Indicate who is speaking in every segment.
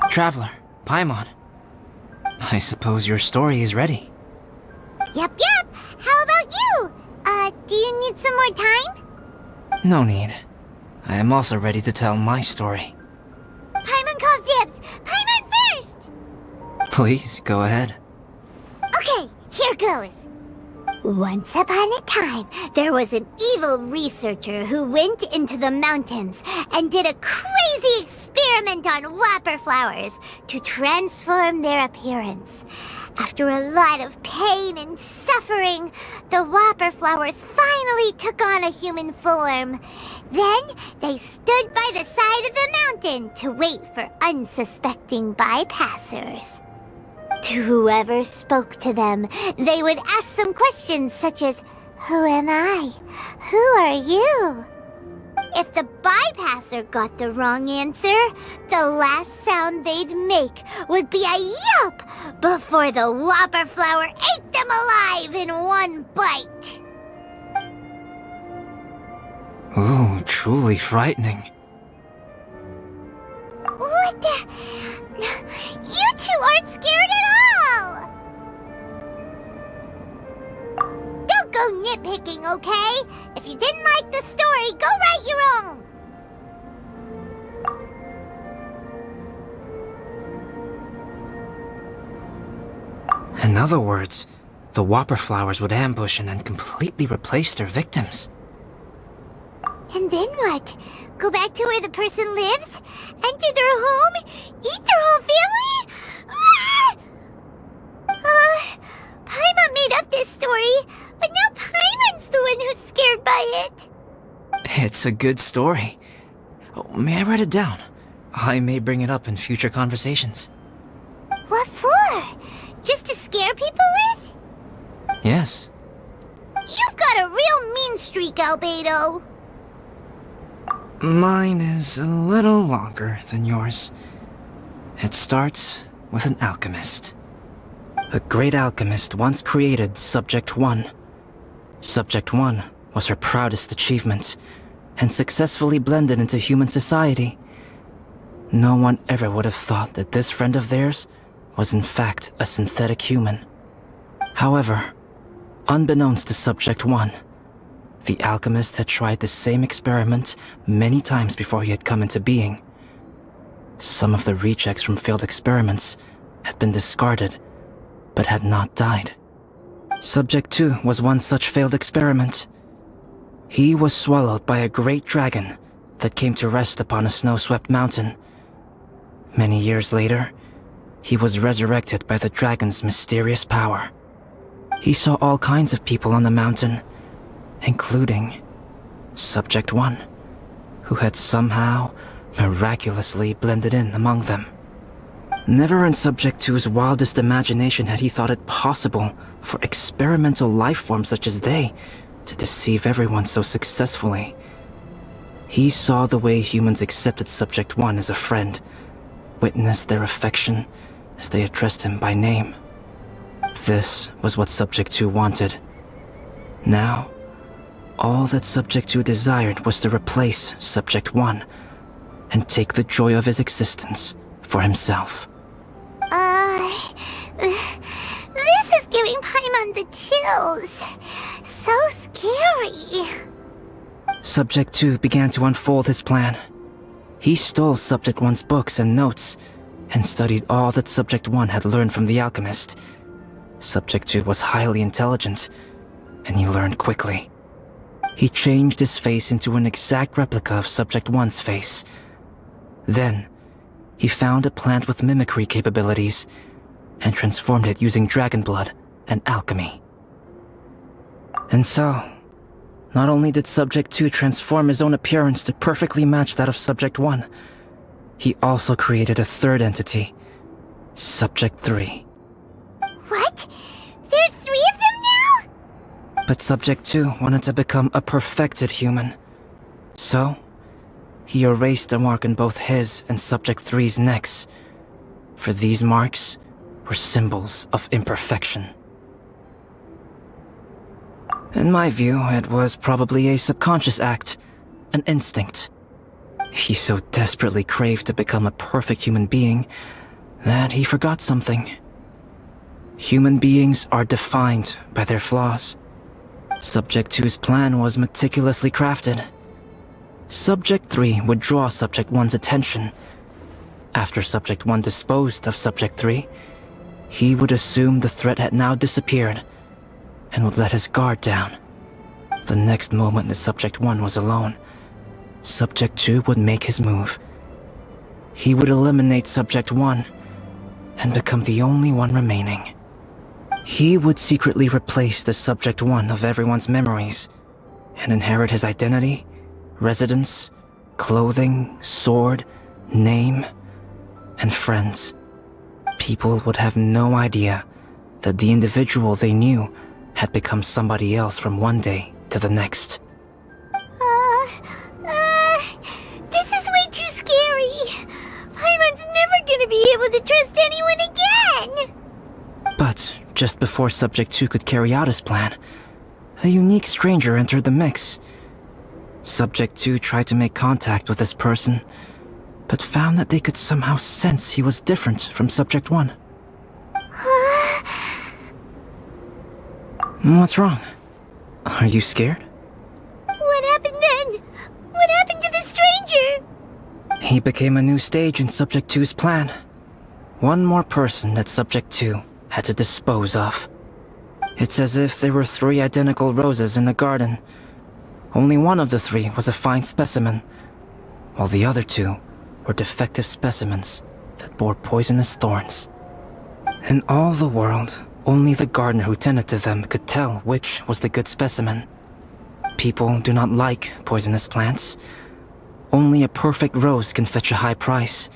Speaker 1: Traveler, Paimon. I suppose your story is ready.
Speaker 2: Yep. How about you? Do you need some more time?
Speaker 1: No need. I am also ready to tell my story.
Speaker 2: Paimon calls dibs! Paimon first!
Speaker 1: Please, go ahead.
Speaker 2: Okay, here goes. Once upon a time, there was an evil researcher who went into the mountains and did a crazy experiment on whopper flowers to transform their appearance. After a lot of pain and suffering, the whopper flowers finally took on a human form. Then, they stood by the side of the mountain to wait for unsuspecting bypassers. To whoever spoke to them, they would ask some questions such as, "Who am I? Who are you?" If the bypasser got the wrong answer, the last sound they'd make would be a yelp before the whopper flower ate them alive in one bite.
Speaker 1: Ooh, truly frightening.
Speaker 2: What the? You two aren't scared at all! Don't go nitpicking, okay? If you didn't like the story, go write your own!
Speaker 1: In other words, the whopper flowers would ambush and then completely replace their victims.
Speaker 2: And then what? Go back to where the person lives? Enter their home? Eat their whole family? Paimon made up this story, but now Paimon's the one who's scared by it.
Speaker 1: It's a good story. Oh, may I write it down? I may bring it up in future conversations.
Speaker 2: What for? Just to scare people with?
Speaker 1: Yes.
Speaker 2: You've got a real mean streak, Albedo.
Speaker 1: Mine is a little longer than yours. It starts with an alchemist. A great alchemist once created Subject 1. Subject 1 was her proudest achievement, and successfully blended into human society. No one ever would have thought that this friend of theirs was in fact a synthetic human. However, unbeknownst to Subject 1, the alchemist had tried the same experiment many times before he had come into being. Some of the rejects from failed experiments had been discarded, but had not died. Subject 2 was one such failed experiment. He was swallowed by a great dragon that came to rest upon a snow-swept mountain. Many years later, he was resurrected by the dragon's mysterious power. He saw all kinds of people on the mountain, including Subject 1, who had somehow miraculously blended in among them. Never in Subject 2's wildest imagination had he thought it possible for experimental life forms such as they to deceive everyone so successfully. He saw the way humans accepted Subject 1 as a friend, witnessed their affection as they addressed him by name. This was what Subject 2 wanted. Now, all that Subject 2 desired was to replace Subject 1 and take the joy of his existence for himself.
Speaker 2: This is giving Paimon the chills. So scary.
Speaker 1: Subject 2 began to unfold his plan. He stole Subject 1's books and notes and studied all that Subject 1 had learned from the alchemist. Subject 2 was highly intelligent, and he learned quickly. He changed his face into an exact replica of Subject 1's face. Then, he found a plant with mimicry capabilities and transformed it using dragon blood and alchemy. And so, not only did Subject 2 transform his own appearance to perfectly match that of Subject 1, he also created a third entity, Subject 3.
Speaker 2: What? There's 3 of them now?
Speaker 1: But Subject 2 wanted to become a perfected human. So, he erased a mark in both his and Subject 3's necks, for these marks were symbols of imperfection. In my view, it was probably a subconscious act, an instinct. He so desperately craved to become a perfect human being that he forgot something. Human beings are defined by their flaws. Subject 2's plan was meticulously crafted. Subject 3 would draw Subject 1's attention. After Subject 1 disposed of Subject 3, he would assume the threat had now disappeared and would let his guard down. The next moment that Subject 1 was alone, Subject 2 would make his move. He would eliminate Subject 1 and become the only one remaining. He would secretly replace the Subject 1 of everyone's memories and inherit his identity, residence, clothing, sword, name, and friends. People would have no idea that the individual they knew had become somebody else from one day to the next.
Speaker 2: This is way too scary. Paimon's never gonna be able to trust anyone again.
Speaker 1: But just before Subject 2 could carry out his plan, a unique stranger entered the mix. Subject 2 tried to make contact with this person, but found that they could somehow sense he was different from Subject 1. What's wrong? Are you scared?
Speaker 2: What happened then? What happened to the stranger?
Speaker 1: He became a new stage in Subject 2's plan. One more person that Subject 2 had to dispose of. It's as if there were 3 identical roses in a garden. Only one of the 3 was a fine specimen, while the other 2 were defective specimens that bore poisonous thorns. In all the world, only the gardener who tended to them could tell which was the good specimen. People do not like poisonous plants. Only a perfect rose can fetch a high price.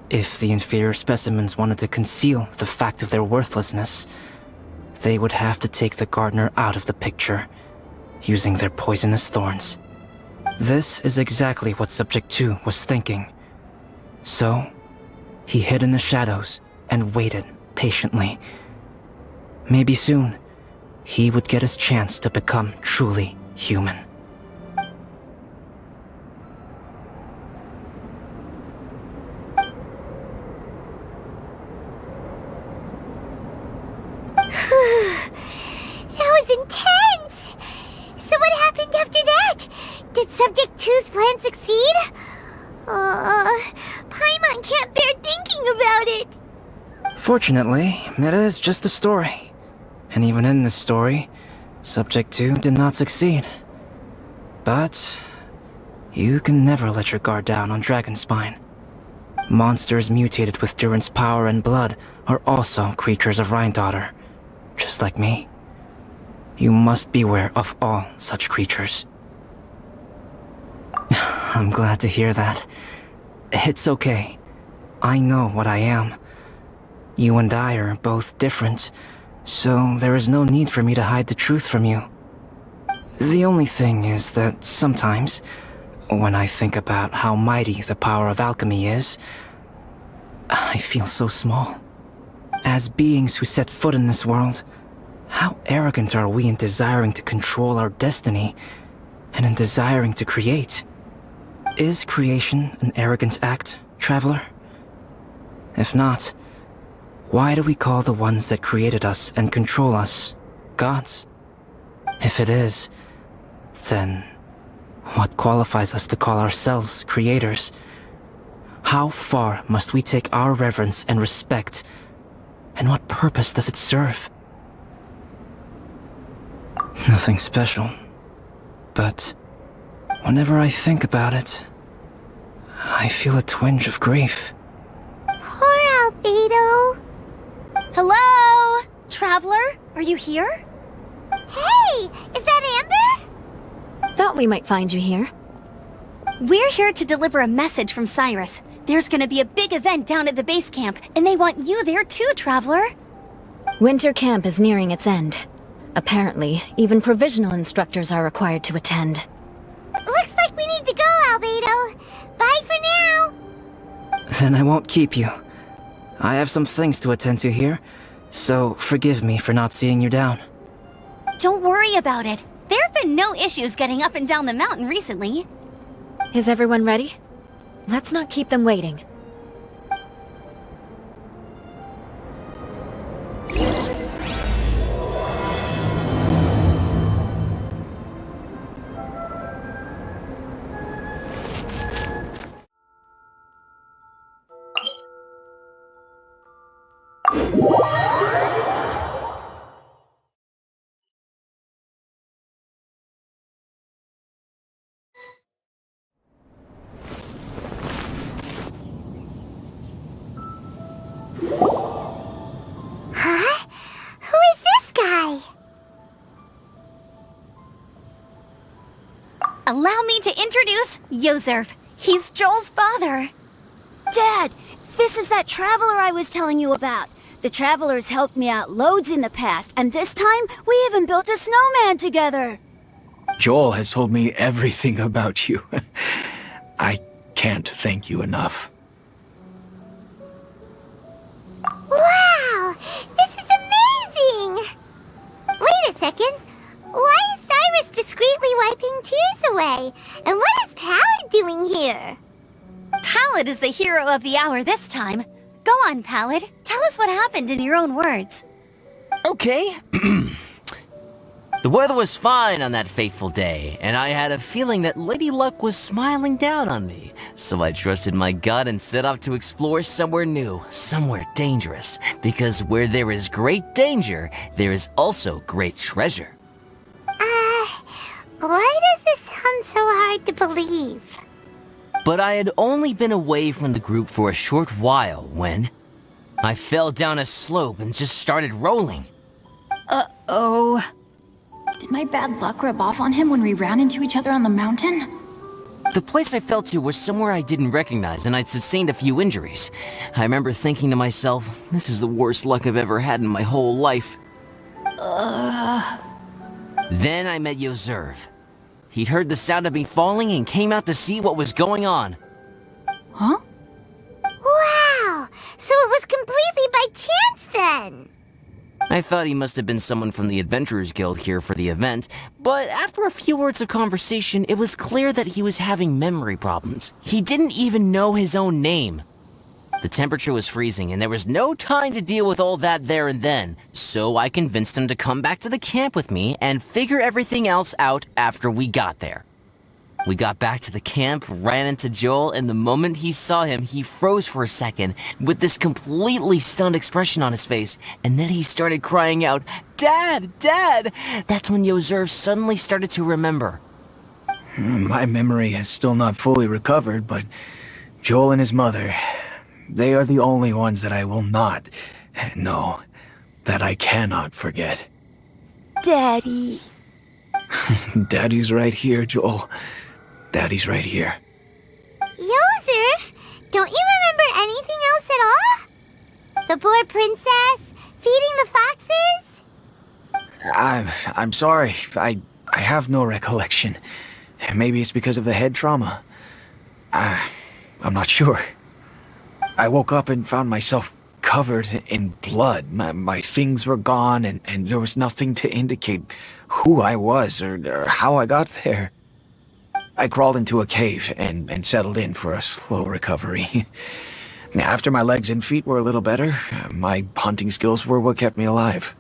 Speaker 1: If the inferior specimens wanted to conceal the fact of their worthlessness, they would have to take the gardener out of the picture, using their poisonous thorns. This is exactly what Subject 2 was thinking. So, he hid in the shadows and waited patiently. Maybe soon, he would get his chance to become truly human.
Speaker 2: That was intense! So what happened after that? Did Subject 2's plan succeed? Paimon can't bear thinking about it.
Speaker 1: Fortunately, it is just a story. And even in this story, Subject 2 did not succeed. But you can never let your guard down on Dragonspine. Monsters mutated with Durin's power and blood are also creatures of Rhine-Daughter, just like me. You must beware of all such creatures. I'm glad to hear that. It's okay. I know what I am. You and I are both different, so there is no need for me to hide the truth from you. The only thing is that sometimes, when I think about how mighty the power of alchemy is, I feel so small. As beings who set foot in this world, how arrogant are we in desiring to control our destiny, and in desiring to create? Is creation an arrogant act, traveler? If not, why do we call the ones that created us and control us gods? If it is, then what qualifies us to call ourselves creators? How far must we take our reverence and respect, and what purpose does it serve? Nothing special, but whenever I think about it, I feel a twinge of grief.
Speaker 2: Poor Albedo.
Speaker 3: Hello? Traveler? Are you here?
Speaker 2: Hey, is that Amber?
Speaker 3: Thought we might find you here. We're here to deliver a message from Cyrus. There's gonna be a big event down at the base camp, and they want you there too, Traveler.
Speaker 4: Winter camp is nearing its end. Apparently, even provisional instructors are required to attend.
Speaker 2: Looks like we need to go, Albedo. Bye for now.
Speaker 1: Then I won't keep you. I have some things to attend to here, so forgive me for not seeing you down.
Speaker 3: Don't worry about it. There have been no issues getting up and down the mountain recently.
Speaker 4: Is everyone ready? Let's not keep them waiting.
Speaker 2: Huh? Who is this guy?
Speaker 3: Allow me to introduce Yozerf. He's Joel's father.
Speaker 5: Dad, this is that traveler I was telling you about. The traveler's helped me out loads in the past, and this time we even built a snowman together.
Speaker 6: Joel has told me everything about you. I can't thank you enough.
Speaker 2: Wow! This is amazing! Wait a second. Why is Cyrus discreetly wiping tears away? And what is Pallid doing here?
Speaker 3: Pallid is the hero of the hour this time. Go on, Pallid. Tell us what happened in your own words.
Speaker 7: Okay. The weather was fine on that fateful day, and I had a feeling that Lady Luck was smiling down on me. So I trusted my gut and set off to explore somewhere new, somewhere dangerous. Because where there is great danger, there is also great treasure.
Speaker 2: Why does this sound so hard to believe?
Speaker 7: But I had only been away from the group for a short while when I fell down a slope and just started rolling.
Speaker 5: Uh-oh. Did my bad luck rub off on him when we ran into each other on the mountain?
Speaker 7: The place I fell to was somewhere I didn't recognize, and I'd sustained a few injuries. I remember thinking to myself, this is the worst luck I've ever had in my whole life. Then I met Yozerf. He'd heard the sound of me falling and came out to see what was going on.
Speaker 5: Huh?
Speaker 2: Wow! So it was completely by chance then!
Speaker 7: I thought he must have been someone from the Adventurers Guild here for the event, but after a few words of conversation, it was clear that he was having memory problems. He didn't even know his own name. The temperature was freezing, and there was no time to deal with all that there and then, so I convinced him to come back to the camp with me and figure everything else out after we got there. We got back to the camp, ran into Joel, and the moment he saw him, he froze for a second with this completely stunned expression on his face, and then he started crying out, "Dad! Dad!" That's when Yozerf suddenly started to remember.
Speaker 6: My memory has still not fully recovered, but Joel and his mother, they are the only ones that I will not, no, that I cannot forget.
Speaker 5: Daddy.
Speaker 6: Daddy's right here, Joel. Daddy's right here.
Speaker 2: Yozerf, don't you remember anything else at all? The poor princess? Feeding the foxes?
Speaker 6: I'm sorry. I have no recollection. Maybe it's because of the head trauma. I'm not sure. I woke up and found myself covered in blood. My things were gone, and there was nothing to indicate who I was or how I got there. I crawled into a cave and settled in for a slow recovery. After my legs and feet were a little better, my hunting skills were what kept me alive.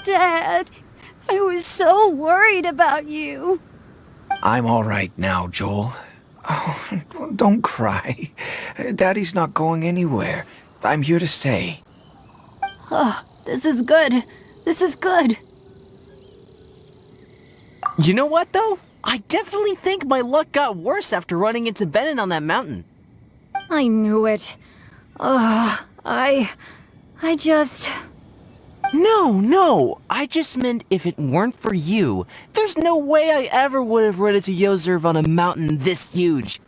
Speaker 5: Dad, I was so worried about you.
Speaker 6: I'm all right now, Joel. Oh, don't cry. Daddy's not going anywhere. I'm here to stay.
Speaker 5: Oh, this is good. This is good.
Speaker 7: You know what, though? I definitely think my luck got worse after running into Bennett on that mountain.
Speaker 4: I knew it. I just...
Speaker 7: No, I just meant if it weren't for you, there's no way I ever would have run into Yozerf on a mountain this huge.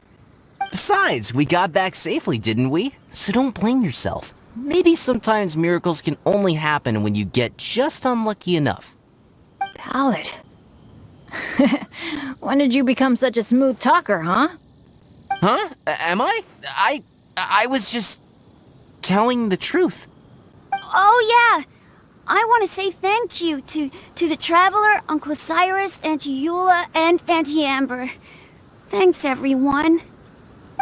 Speaker 7: Besides, we got back safely, didn't we? So don't blame yourself. Maybe sometimes miracles can only happen when you get just unlucky enough.
Speaker 4: Pallid. When did you become such a smooth talker, huh?
Speaker 7: Huh? Am I? I was just telling the truth.
Speaker 5: Oh, yeah. I want to say thank you to the Traveler, Uncle Cyrus, Auntie Eula, and Auntie Amber. Thanks, everyone.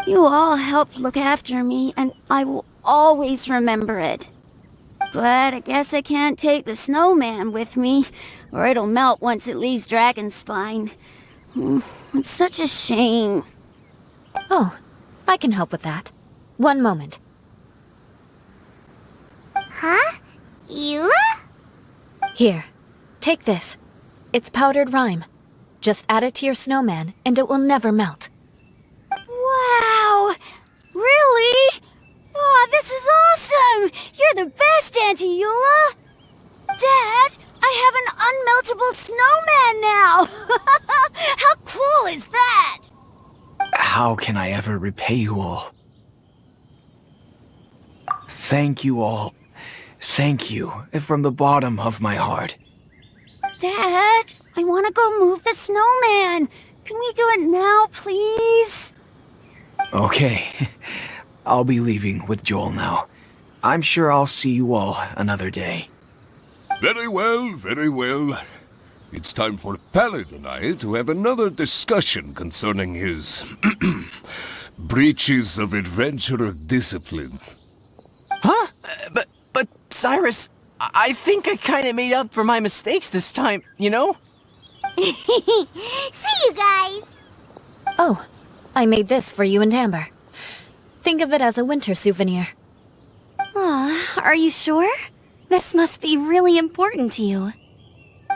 Speaker 5: You all helped look after me, and I will always remember it. But I guess I can't take the snowman with me, or it'll melt once it leaves Dragonspine. It's such a shame.
Speaker 4: Oh, I can help with that. One moment.
Speaker 2: Huh? Eula?
Speaker 4: Here, take this. It's powdered rime. Just add it to your snowman, and it will never melt.
Speaker 5: Wow! Really? Oh, this is awesome! You're the best, Auntie Eula! Dad, I have an unmeltable snowman now! How cool is that?
Speaker 6: How can I ever repay you all? Thank you all. Thank you from the bottom of my heart.
Speaker 5: Dad, I want to go move the snowman. Can we do it now, please?
Speaker 6: Okay. I'll be leaving with Joel now. I'm sure I'll see you all another day.
Speaker 8: Very well, very well. It's time for Pallet and I to have another discussion concerning his breaches of adventurer discipline.
Speaker 7: Huh? But Cyrus, I think I kinda made up for my mistakes this time, you know?
Speaker 2: See you guys!
Speaker 4: Oh, I made this for you and Amber. Think of it as a winter souvenir.
Speaker 3: Aw, are you sure? This must be really important to you.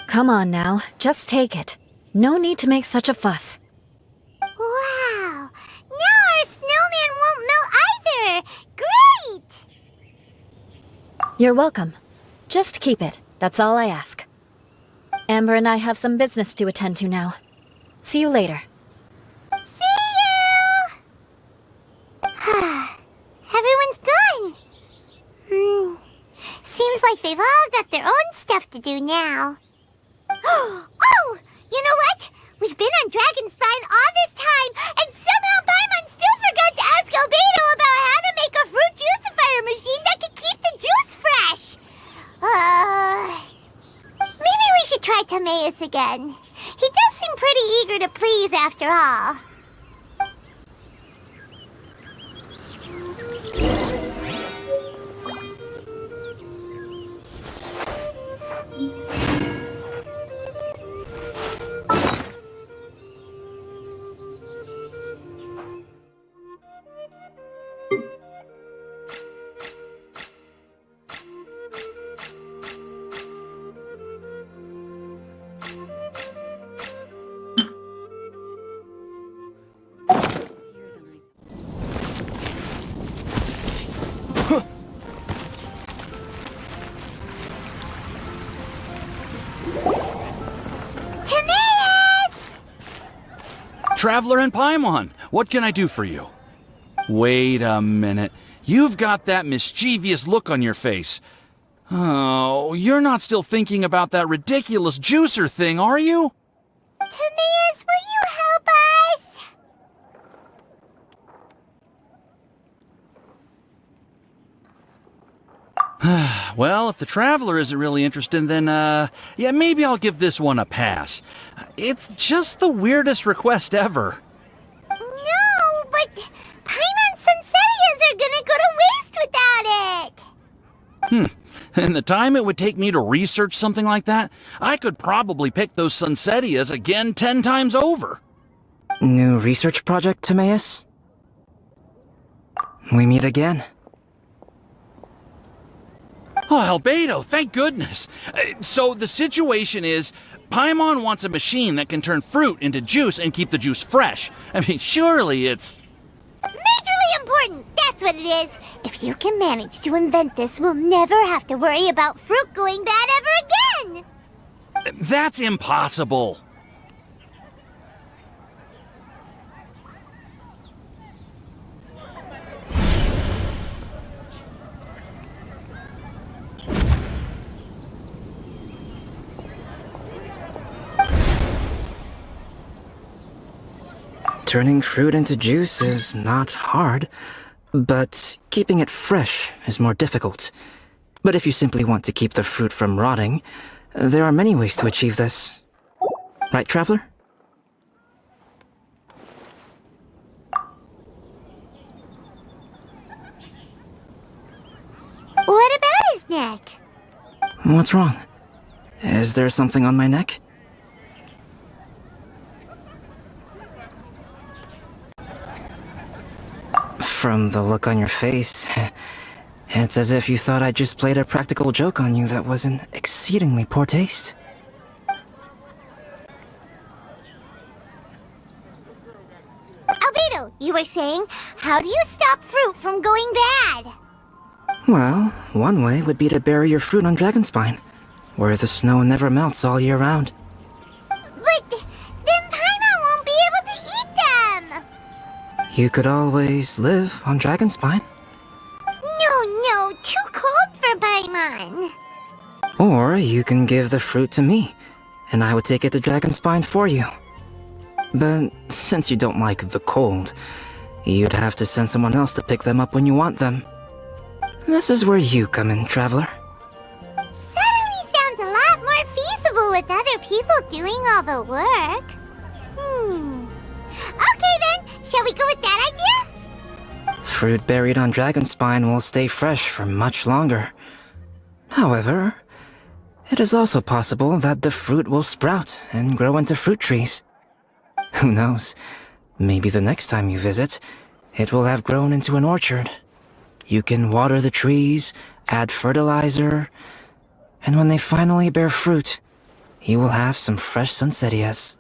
Speaker 4: Come on now, just take it. No need to make such a fuss.
Speaker 2: Wow! Now our snowman won't melt either! Great!
Speaker 4: You're welcome. Just keep it, that's all I ask. Amber and I have some business to attend to now. See you later.
Speaker 2: See you! Everyone's gone. Seems like they've all got their own stuff to do now. Oh! You know what? We've been on Dragonspine all this time, and somehow Paimon still forgot to ask Albedo about how to make a fruit juicifier machine that could keep the juice fresh. Maybe we should try Timaeus again. He does seem pretty eager to please after all.
Speaker 9: Traveler and Paimon, what can I do for you? Wait a minute. You've got that mischievous look on your face. Oh, you're not still thinking about that ridiculous juicer thing, are you?
Speaker 2: Timaeus, will you help us?
Speaker 9: Well, if the Traveler isn't really interested, then, yeah, maybe I'll give this one a pass. It's just the weirdest request ever.
Speaker 2: No, but Paimon's Sunsetias are gonna go to waste without it!
Speaker 9: And the time it would take me to research something like that, I could probably pick those Sunsetias again 10 times over.
Speaker 1: New research project, Timaeus? We meet again.
Speaker 9: Oh, Albedo, thank goodness. So the situation is, Paimon wants a machine that can turn fruit into juice and keep the juice fresh. I mean, surely it's...
Speaker 2: Majorly important, that's what it is! If you can manage to invent this, we'll never have to worry about fruit going bad ever again!
Speaker 9: That's impossible.
Speaker 1: Turning fruit into juice is not hard, but keeping it fresh is more difficult. But if you simply want to keep the fruit from rotting, there are many ways to achieve this. Right, Traveler?
Speaker 2: neck.
Speaker 1: What's wrong? Is there something on my neck? From the look on your face, it's as if you thought I just played a practical joke on you that was in exceedingly poor taste.
Speaker 2: Albedo, you were saying, how do you stop fruit from going bad?
Speaker 1: Well, one way would be to bury your fruit on Dragonspine, where the snow never melts all year round.
Speaker 2: But then Paimon won't be able to eat them!
Speaker 1: You could always live on Dragonspine.
Speaker 2: No, too cold for Paimon.
Speaker 1: Or you can give the fruit to me, and I would take it to Dragonspine for you. But since you don't like the cold, you'd have to send someone else to pick them up when you want them. This is where you come in, Traveler.
Speaker 2: Suddenly sounds a lot more feasible with other people doing all the work. Okay then, shall we go with that idea?
Speaker 1: Fruit buried on Dragonspine will stay fresh for much longer. However, it is also possible that the fruit will sprout and grow into fruit trees. Who knows? Maybe the next time you visit, it will have grown into an orchard. You can water the trees, add fertilizer, and when they finally bear fruit, you will have some fresh sunsettias.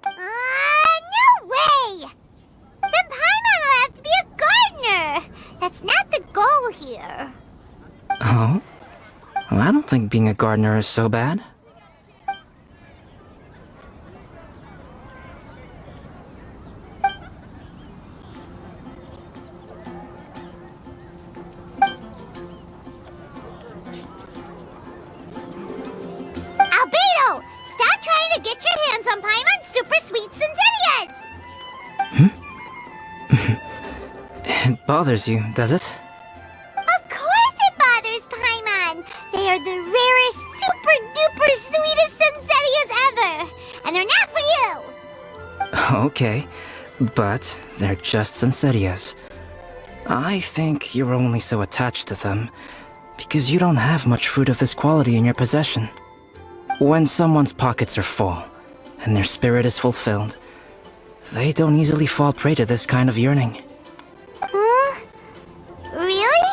Speaker 2: No way! Then Paimon will have to be a gardener! That's not the goal here.
Speaker 1: Oh? Well, I don't think being a gardener is so bad.
Speaker 2: Albedo! Stop trying to get your hands on Paimon's super sweet Sensitias!
Speaker 1: It bothers you, does it?
Speaker 2: Of course it bothers Paimon! They are the rarest, super duper sweetest Sensitias ever! And they're not for you!
Speaker 1: Okay, but they're just Sunsettias. I think you're only so attached to them because you don't have much fruit of this quality in your possession. When someone's pockets are full and their spirit is fulfilled, they don't easily fall prey to this kind of yearning.
Speaker 2: Really?